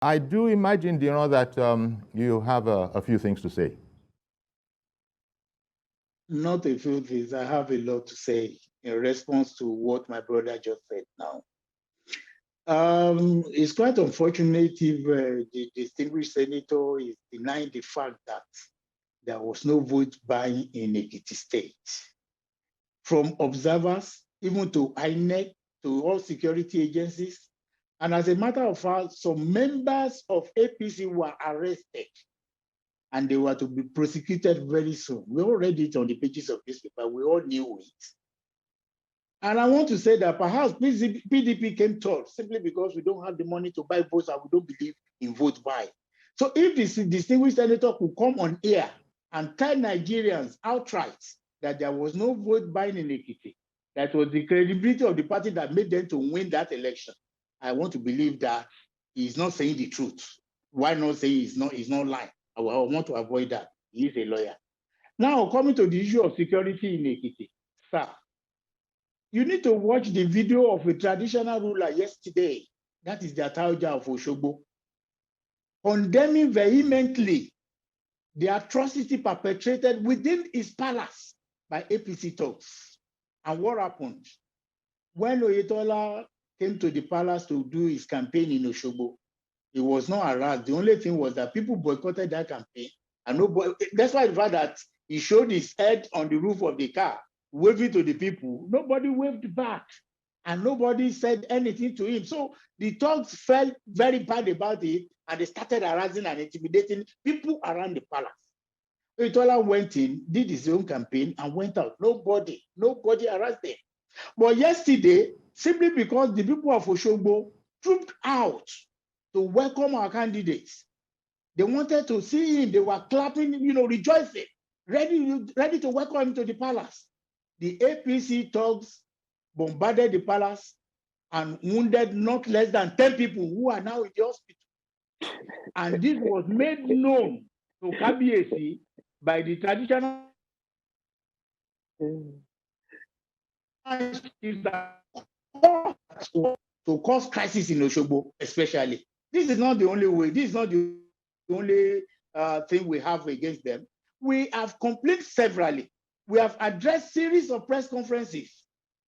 I do imagine, Diran, that you have a few things to say. Not a few things. I have a lot to say in response to what my brother just said now. It's quite unfortunate if the distinguished senator is denying the fact that there was no vote buying in Ekiti State. From observers, even to INEC, to all security agencies. And as a matter of fact, some members of APC were arrested and they were to be prosecuted very soon. We all read it on the pages of this paper. We all knew it. And I want to say that perhaps PDP came third simply because we don't have the money to buy votes and we don't believe in vote buy. So if this distinguished senator could come on air and tell Nigerians outright that there was no vote buying in Ekiti, that was the credibility of the party that made them to win that election, I want to believe that he's not saying the truth. Why not say he's not lying? I want to avoid that. He is a lawyer. Now, coming to the issue of security in Ekiti, sir, you need to watch the video of a traditional ruler yesterday, that is the Ataoja of Oshogbo, condemning vehemently the atrocity perpetrated within his palace by APC thugs. And what happened? When Oyetola came to the palace to do his campaign in Oshogbo, he was not harassed. The only thing was that people boycotted that campaign. And nobody, that's why the fact that he showed his head on the roof of the car, waving to the people, nobody waved back. And nobody said anything to him. So the thugs felt very bad about it, and they started harassing and intimidating people around the palace. Oyetola went in, did his own campaign, and went out. Nobody harassed him. But yesterday, simply because the people of Oshogbo trooped out to welcome our candidates, they wanted to see him. They were clapping, rejoicing, ready to welcome him to the palace. The APC thugs bombarded the palace and wounded not less than 10 people who are now in the hospital. And this was made known to Kabiyesi by the traditional to cause crisis in Oshogbo, especially. This is not the only way. This is not the only thing we have against them. We have complained severally. We have addressed series of press conferences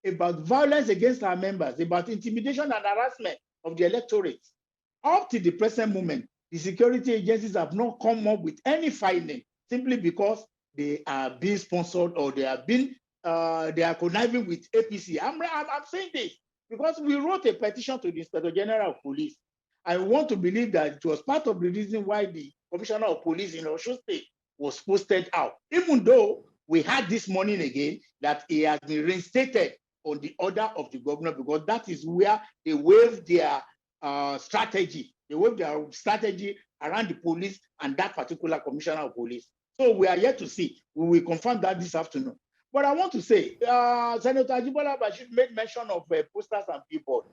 about violence against our members, about intimidation and harassment of the electorate. Up to the present moment, the security agencies have not come up with any finding simply because they are being sponsored or they are conniving with APC. I'm saying this because we wrote a petition to the Inspector General of Police. I want to believe that it was part of the reason why the Commissioner of Police in Osun State was posted out, even though we had this morning again that he has been reinstated on the order of the governor, because that is where they waved their strategy. They waved their strategy around the police and that particular Commissioner of Police. So we are yet to see. We will confirm that this afternoon. But I want to say, Senator Ajibola Bashir made mention of posters and billboards.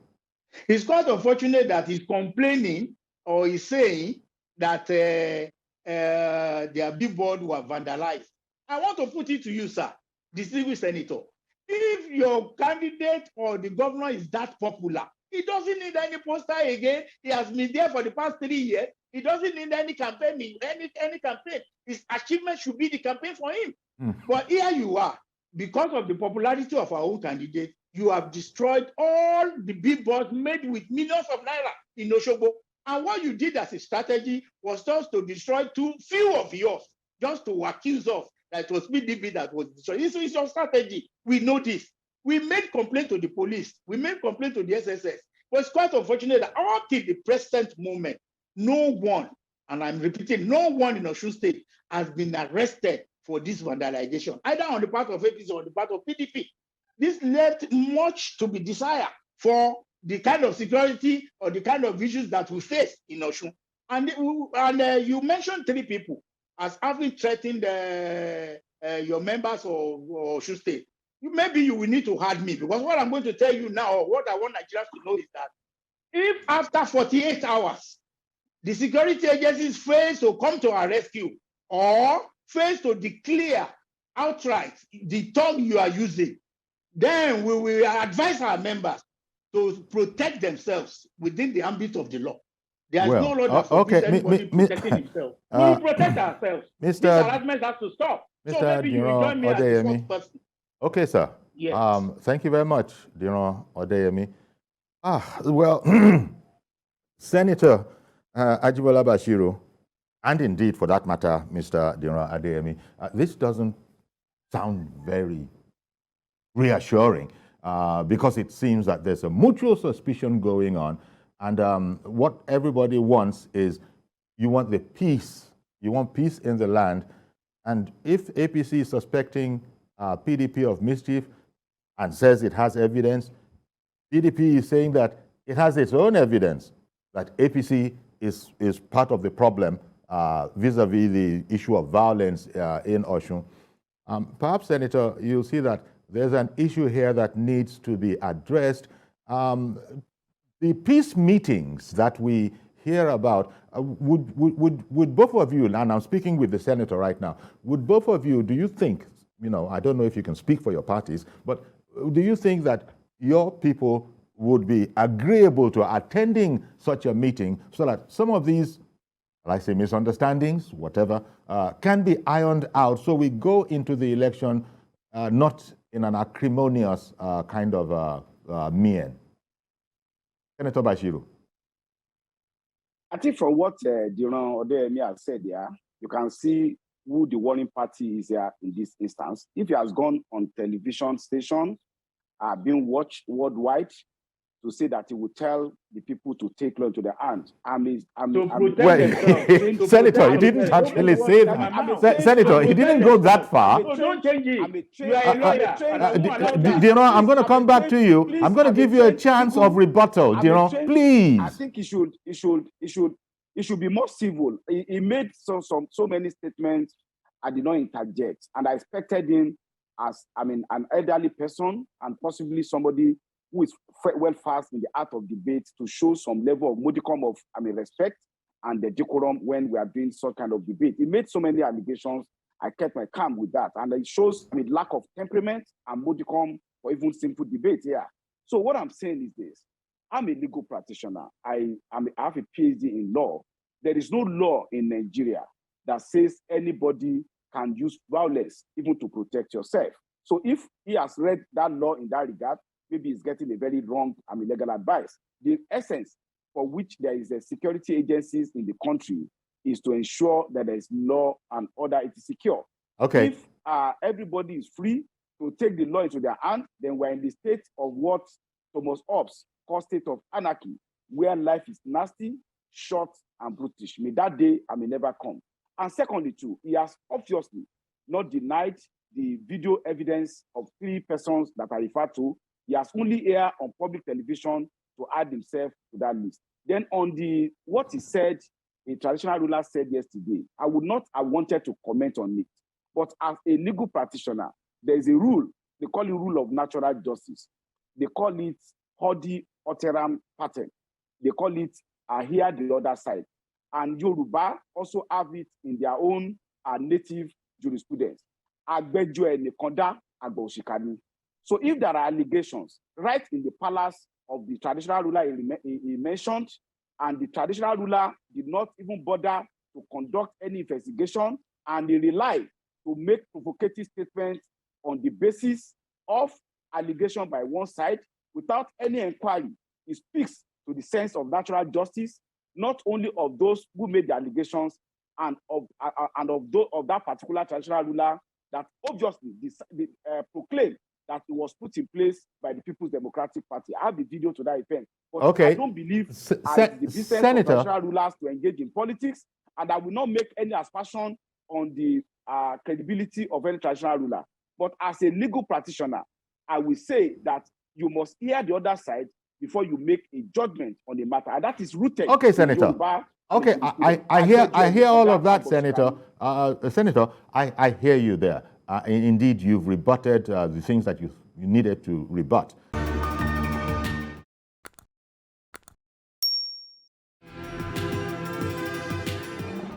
It's quite unfortunate that he's complaining or he's saying that their billboard were vandalized. I want to put it to you, sir, distinguished senator. If your candidate or the governor is that popular, he doesn't need any poster again. He has been there for the past 3 years. He doesn't need any campaign. Any campaign. His achievement should be the campaign for him. But here you are, because of the popularity of our own candidate, you have destroyed all the billboards made with millions of naira in Oshogbo. And what you did as a strategy was just to destroy too few of yours, just to accuse us that it was PDP that was destroyed. It's your strategy. We know this. We made complaint to the police. We made complaint to the SSS. But it's quite unfortunate that up till the present moment, no one, and I'm repeating, no one in Osun State has been arrested for this vandalization, either on the part of APC or on the part of PDP. This left much to be desired for the kind of security or the kind of issues that we face in Osun. And you mentioned 3 people as having threatened your members of Osun State. Maybe you will need to add me, because what I'm going to tell you now, what I want Nigerians to know is that if after 48 hours, the security agencies fail to come to our rescue or fail to declare outright the tongue you are using, then we will advise our members to protect themselves within the ambit of the law. There's no law that forbids anybody protecting himself. We will protect ourselves. These harassment has to stop. So maybe you will join me as the fourth person. Okay, sir. Yes. Thank you very much, Diran Odeyemi. Well, Senator Ajibola Bashiru, and indeed, for that matter, Mr. Diran Odeyemi, this doesn't sound very reassuring because it seems that there's a mutual suspicion going on, and what everybody wants is you want the peace. You want peace in the land, and if APC is suspecting PDP of mischief and says it has evidence, PDP is saying that it has its own evidence that APC is part of the problem vis-a-vis the issue of violence in Osun. Perhaps, Senator, you'll see that there's an issue here that needs to be addressed. The peace meetings that we hear about, would both of you, and I'm speaking with the Senator right now, would both of you, do you think, I don't know if you can speak for your parties, but do you think that your people would be agreeable to attending such a meeting so that some of these, like I say, misunderstandings, whatever, can be ironed out so we go into the election not in an acrimonious kind of mien? Senator Bashiru. I think from what Diran Odeyemi has said there, you can see who the warring party is here in this instance. If he has gone on television station, being watched worldwide, to say that he would tell the people to take law into their hands. Senator, he didn't actually say that. Senator, he didn't go that far. Don't change it. You are a lawyer. I'm going to come back to you. I'm going to give you a chance of rebuttal. Please. I think he should be more civil. He made so many statements. I did not interject, and I expected him as an elderly person and possibly somebody who is well versed in the art of debate to show some level of modicum of respect and the decorum when we are doing such kind of debate. He made so many allegations. I kept my calm with that, and it shows lack of temperament and modicum for even simple debate here. So what I'm saying is this: I'm a legal practitioner. I have a PhD in law. There is no law in Nigeria that says anybody can use violence even to protect yourself. So if he has read that law in that regard, maybe he's getting a very wrong legal advice. The essence for which there is a security agencies in the country is to ensure that there is law and order, it is secure. Okay. If everybody is free to take the law into their hand, then we're in the state of what Thomas Hobbes calls state of anarchy, where life is nasty, short, and brutish. May that day never come. And secondly, too, he has obviously not denied the video evidence of 3 persons that I referred to. He has only aired on public television to add himself to that list. Then on what he said, a traditional ruler said yesterday, I would not have wanted to comment on it. But as a legal practitioner, there is a rule, they call it rule of natural justice. They call it hodie oteram pattern. They call it hear the other side. And Yoruba also have it in their own native jurisprudence. Agbejo eni konda, agbo oshikani. So if there are allegations right in the palace of the traditional ruler he mentioned, and the traditional ruler did not even bother to conduct any investigation, and he relied to make provocative statements on the basis of allegation by one side without any inquiry, it speaks to the sense of natural justice, not only of those who made the allegations and of that particular traditional ruler that obviously proclaimed that it was put in place by the People's Democratic Party. I have the video to that effect. But okay. I don't believe the business of traditional rulers to engage in politics, and I will not make any aspersion on the credibility of any traditional ruler. But as a legal practitioner, I will say that you must hear the other side before you make a judgment on the matter. And that is rooted. Okay, Senator. Okay, I hear all of that, Senator. Senator, I hear you there. Indeed, you've rebutted the things that you needed to rebut.